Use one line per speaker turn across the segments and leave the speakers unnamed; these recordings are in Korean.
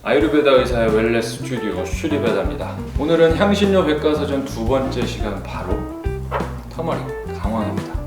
아유르베다 의사의 웰네스 스튜디오 슈리베다입니다. 오늘은 향신료 백과사전 두 번째 시간 바로 터머릭 강황입니다.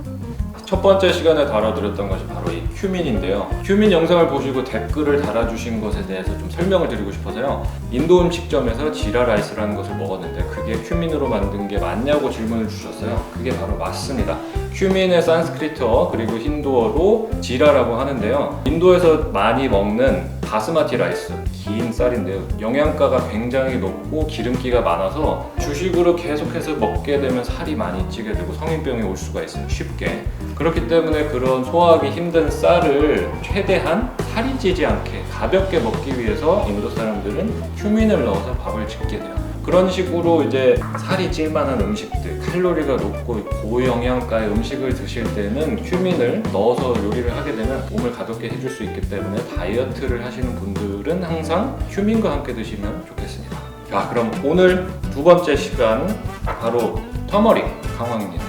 첫 번째 시간에 다뤄드렸던 것이 바로 이 큐민인데요. 큐민 영상을 보시고 댓글을 달아주신 것에 대해서 좀 설명을 드리고 싶어서요. 인도 음식점에서 지라 라이스라는 것을 먹었는데 그게 큐민으로 만든 게 맞냐고 질문을 주셨어요. 그게 바로 맞습니다. 큐민의 산스크리트어 그리고 힌두어로 지라라고 하는데요. 인도에서 많이 먹는 바스마티 라이스, 긴 쌀인데요. 영양가가 굉장히 높고 기름기가 많아서 주식으로 계속해서 먹게 되면 살이 많이 찌게 되고 성인병이 올 수가 있어요. 쉽게. 그렇기 때문에 그런 소화하기 힘든 쌀을 최대한 살이 찌지 않게 가볍게 먹기 위해서 인도 사람들은 큐민을 넣어서 밥을 짓게 돼요. 그런 식으로 이제 살이 찔 만한 음식들, 칼로리가 높고 고영양가의 음식을 드실 때는 큐민을 넣어서 요리를 하게 되면 몸을 가볍게 해줄 수 있기 때문에 다이어트를 하시는 분들은 항상 큐민과 함께 드시면 좋겠습니다. 자, 그럼 오늘 두 번째 시간 바로 터머릭 강황입니다.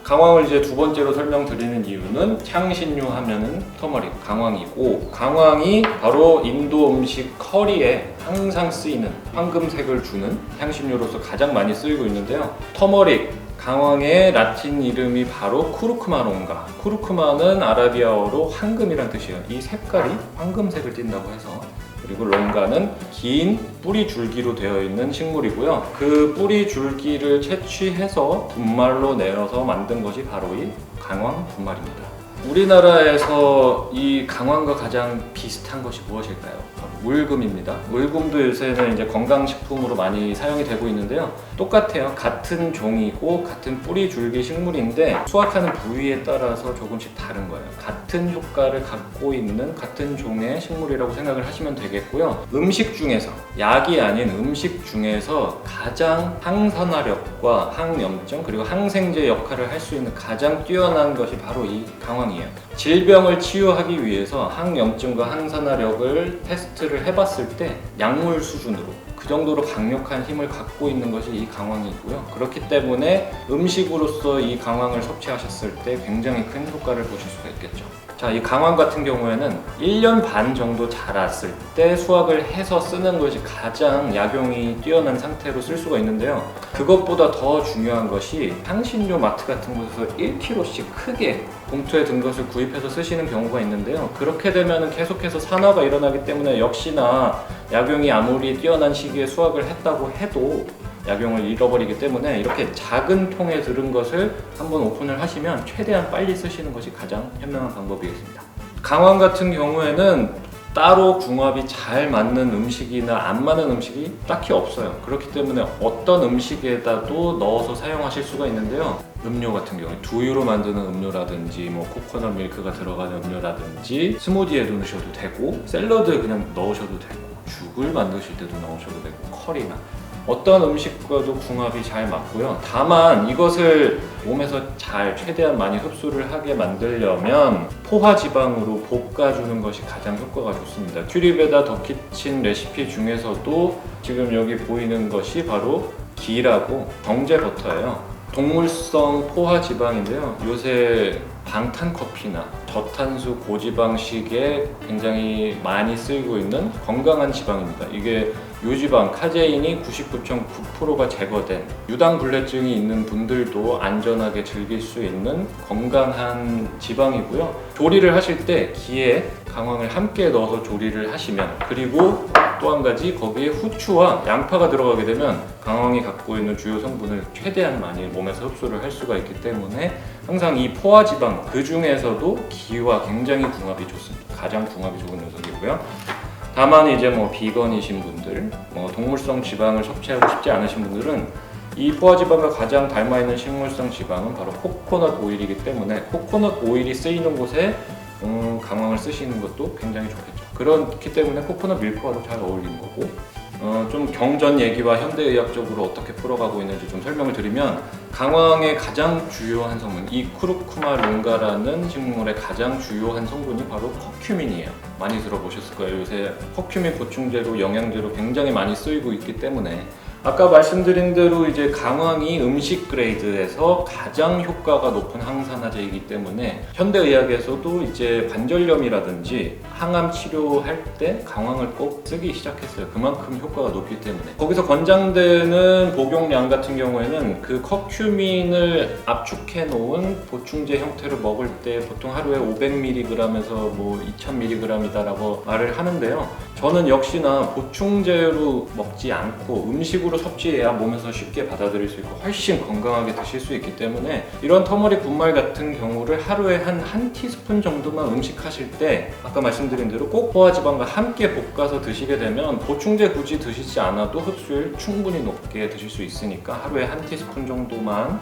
강황을 이제 두 번째로 설명드리는 이유는 향신료 하면은 터머릭, 강황이고, 강황이 바로 인도 음식 커리에 항상 쓰이는 황금색을 주는 향신료로서 가장 많이 쓰이고 있는데요. 터머릭, 강황의 라틴 이름이 바로 쿠르쿠마론가. 쿠르쿠마는 아라비아어로 황금이란 뜻이에요. 이 색깔이 황금색을 띈다고 해서. 그리고 롱가는 긴 뿌리 줄기로 되어 있는 식물이고요. 그 뿌리 줄기를 채취해서 분말로 내어서 만든 것이 바로 이 강황 분말입니다. 우리나라에서 이 강황과 가장 비슷한 것이 무엇일까요? 바로 물금입니다. 물금도 요새는 이제 건강식품으로 많이 사용이 되고 있는데요. 똑같아요. 같은 종이고 같은 뿌리 줄기 식물인데 수확하는 부위에 따라서 조금씩 다른 거예요. 같은 효과를 갖고 있는 같은 종의 식물이라고 생각을 하시면 되겠고요. 음식 중에서, 약이 아닌 음식 중에서 가장 항산화력과 항염증 그리고 항생제 역할을 할 수 있는 가장 뛰어난 것이 바로 이 강황이에요. 질병을 치유하기 위해서 항염증과 항산화력을 테스트를 해봤을 때 약물 수준으로 그 정도로 강력한 힘을 갖고 있는 것이 이 강황이고요. 그렇기 때문에 음식으로서 이 강황을 섭취하셨을 때 굉장히 큰 효과를 보실 수가 있겠죠. 자, 이 강황 같은 경우에는 1년 반 정도 자랐을 때 수확을 해서 쓰는 것이 가장 약용이 뛰어난 상태로 쓸 수가 있는데요. 그것보다 더 중요한 것이 향신료 마트 같은 곳에서 1kg씩 크게 봉투에 든 것을 구입해서 쓰시는 경우가 있는데요. 그렇게 되면 계속해서 산화가 일어나기 때문에 역시나 약용이 아무리 뛰어난 시기에 수확을 했다고 해도 약용을 잃어버리기 때문에 이렇게 작은 통에 들은 것을 한번 오픈을 하시면 최대한 빨리 쓰시는 것이 가장 현명한 방법이겠습니다. 강황 같은 경우에는 따로 궁합이 잘 맞는 음식이나 안 맞는 음식이 딱히 없어요. 그렇기 때문에 어떤 음식에다도 넣어서 사용하실 수가 있는데요. 음료 같은 경우에 두유로 만드는 음료라든지 뭐 코코넛 밀크가 들어가는 음료라든지 스무디에도 넣으셔도 되고 샐러드에 그냥 넣으셔도 되고 죽을 만드실 때도 넣으셔도 되고 커리나 어떤 음식과도 궁합이 잘 맞고요. 다만 이것을 몸에서 잘 최대한 많이 흡수를 하게 만들려면 포화지방으로 볶아주는 것이 가장 효과가 좋습니다. 큐리베다 더 키친 레시피 중에서도 지금 여기 보이는 것이 바로 기라고 정제 버터예요. 동물성 포화지방인데요. 요새 방탄커피나 저탄수 고지방식에 굉장히 많이 쓰이고 있는 건강한 지방입니다. 이게 요지방, 카제인이 99.9%가 제거된 유당불내증이 있는 분들도 안전하게 즐길 수 있는 건강한 지방이고요. 조리를 하실 때 기에 강황을 함께 넣어서 조리를 하시면 그리고 또 한 가지 거기에 후추와 양파가 들어가게 되면 강황이 갖고 있는 주요 성분을 최대한 많이 몸에서 흡수를 할 수가 있기 때문에 항상 이 포화지방 그 중에서도 기와 굉장히 궁합이 좋습니다. 가장 궁합이 좋은 녀석이고요. 다만 이제 뭐 비건이신 분들, 뭐 동물성 지방을 섭취하고 싶지 않으신 분들은 이 포화지방과 가장 닮아있는 식물성 지방은 바로 코코넛 오일이기 때문에 코코넛 오일이 쓰이는 곳에 강황을 쓰시는 것도 굉장히 좋겠죠. 그렇기 때문에 코코넛 밀크와도 잘 어울리는 거고 좀 경전 얘기와 현대의학적으로 어떻게 풀어가고 있는지 좀 설명을 드리면 강황의 가장 주요한 성분, 이 쿠르쿠마 롱가라는 식물의 가장 주요한 성분이 바로 커큐민이에요. 많이 들어보셨을 거예요. 요새 커큐민 보충제로 영양제로 굉장히 많이 쓰이고 있기 때문에 아까 말씀드린 대로 이제 강황이 음식 그레이드에서 가장 효과가 높은 항산화제이기 때문에 현대의학에서도 이제 관절염이라든지 항암 치료할 때 강황을 꼭 쓰기 시작했어요. 그만큼 효과가 높기 때문에. 거기서 권장되는 복용량 같은 경우에는 그 커큐민을 압축해 놓은 보충제 형태로 먹을 때 보통 하루에 500mg에서 뭐 2000mg이다라고 말을 하는데요. 저는 역시나 보충제로 먹지 않고 음식으로 섭취해야 몸에서 쉽게 받아들일 수 있고 훨씬 건강하게 드실 수 있기 때문에 이런 터머릭 분말 같은 경우를 하루에 한 티스푼 정도만 음식하실 때 아까 말씀드린 대로 꼭 포화지방과 함께 볶아서 드시게 되면 보충제 굳이 드시지 않아도 흡수율 충분히 높게 드실 수 있으니까 하루에 한 티스푼 정도만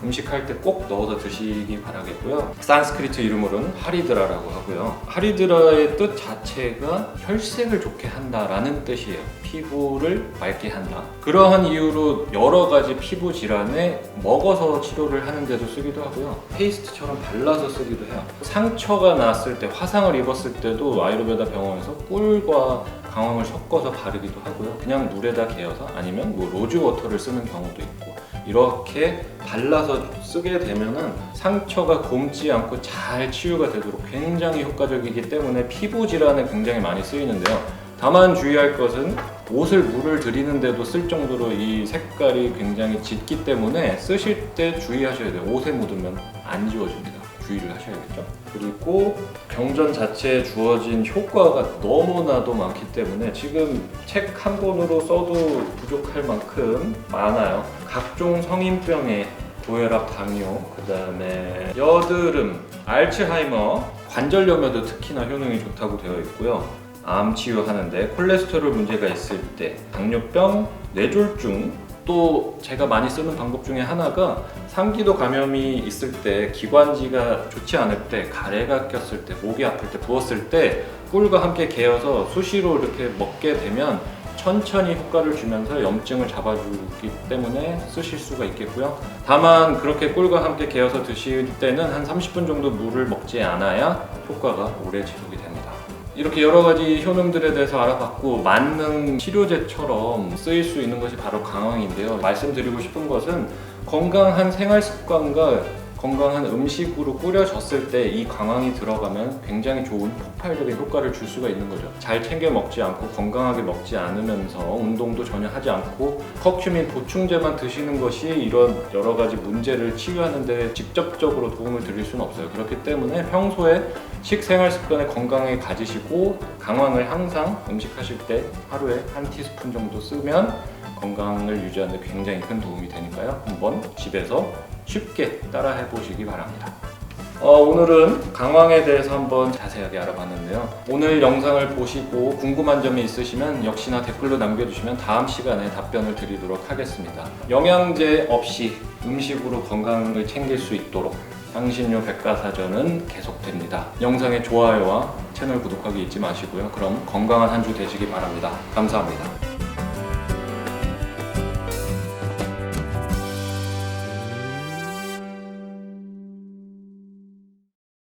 음식할 때 꼭 넣어서 드시기 바라겠고요. 산스크리트 이름으로는 하리드라라고 하고요. 하리드라의 뜻 자체가 혈색을 좋게 한다라는 뜻이에요. 피부를 맑게 한다. 그러한 이유로 여러 가지 피부 질환에 먹어서 치료를 하는데도 쓰기도 하고요. 페이스트처럼 발라서 쓰기도 해요. 상처가 났을 때, 화상을 입었을 때도 아유르베다 병원에서 꿀과 강황을 섞어서 바르기도 하고요. 그냥 물에다 개어서 아니면 뭐 로즈워터를 쓰는 경우도 있고 이렇게 발라서 쓰게 되면은 상처가 곪지 않고 잘 치유가 되도록 굉장히 효과적이기 때문에 피부 질환에 굉장히 많이 쓰이는데요. 다만 주의할 것은 옷을 물을 들이는데도 쓸 정도로 이 색깔이 굉장히 짙기 때문에 쓰실 때 주의하셔야 돼요. 옷에 묻으면 안 지워집니다. 주의를 하셔야겠죠. 그리고 경전 자체에 주어진 효과가 너무나도 많기 때문에 지금 책 한 권으로 써도 부족할 만큼 많아요. 각종 성인병에 고혈압, 당뇨, 그 다음에 여드름, 알츠하이머, 관절염에도 특히나 효능이 좋다고 되어 있고요. 암 치유하는데, 콜레스테롤 문제가 있을 때, 당뇨병, 뇌졸중, 또 제가 많이 쓰는 방법 중에 하나가 상기도 감염이 있을 때, 기관지가 좋지 않을 때, 가래가 꼈을 때, 목이 아플 때, 부었을 때 꿀과 함께 개어서 수시로 이렇게 먹게 되면 천천히 효과를 주면서 염증을 잡아주기 때문에 쓰실 수가 있겠고요. 다만 그렇게 꿀과 함께 개어서 드실 때는 한 30분 정도 물을 먹지 않아야 효과가 오래 지속이 됩니다. 이렇게 여러 가지 효능들에 대해서 알아봤고 만능 치료제처럼 쓰일 수 있는 것이 바로 강황인데요. 말씀드리고 싶은 것은 건강한 생활 습관과 건강한 음식으로 꾸려졌을 때 이 강황이 들어가면 굉장히 좋은 폭발적인 효과를 줄 수가 있는 거죠. 잘 챙겨 먹지 않고 건강하게 먹지 않으면서 운동도 전혀 하지 않고 커큐민 보충제만 드시는 것이 이런 여러 가지 문제를 치유하는 데 직접적으로 도움을 드릴 수는 없어요. 그렇기 때문에 평소에 식생활 습관을 건강하게 가지시고 강황을 항상 음식하실 때 하루에 한 티스푼 정도 쓰면 건강을 유지하는 데 굉장히 큰 도움이 되니까요. 한번 집에서 쉽게 따라 해보시기 바랍니다. 오늘은 강황에 대해서 한번 자세하게 알아봤는데요. 오늘 영상을 보시고 궁금한 점이 있으시면 역시나 댓글로 남겨주시면 다음 시간에 답변을 드리도록 하겠습니다. 영양제 없이 음식으로 건강을 챙길 수 있도록 향신료 백과사전은 계속됩니다. 영상의 좋아요와 채널 구독하기 잊지 마시고요. 그럼 건강한 한 주 되시기 바랍니다. 감사합니다.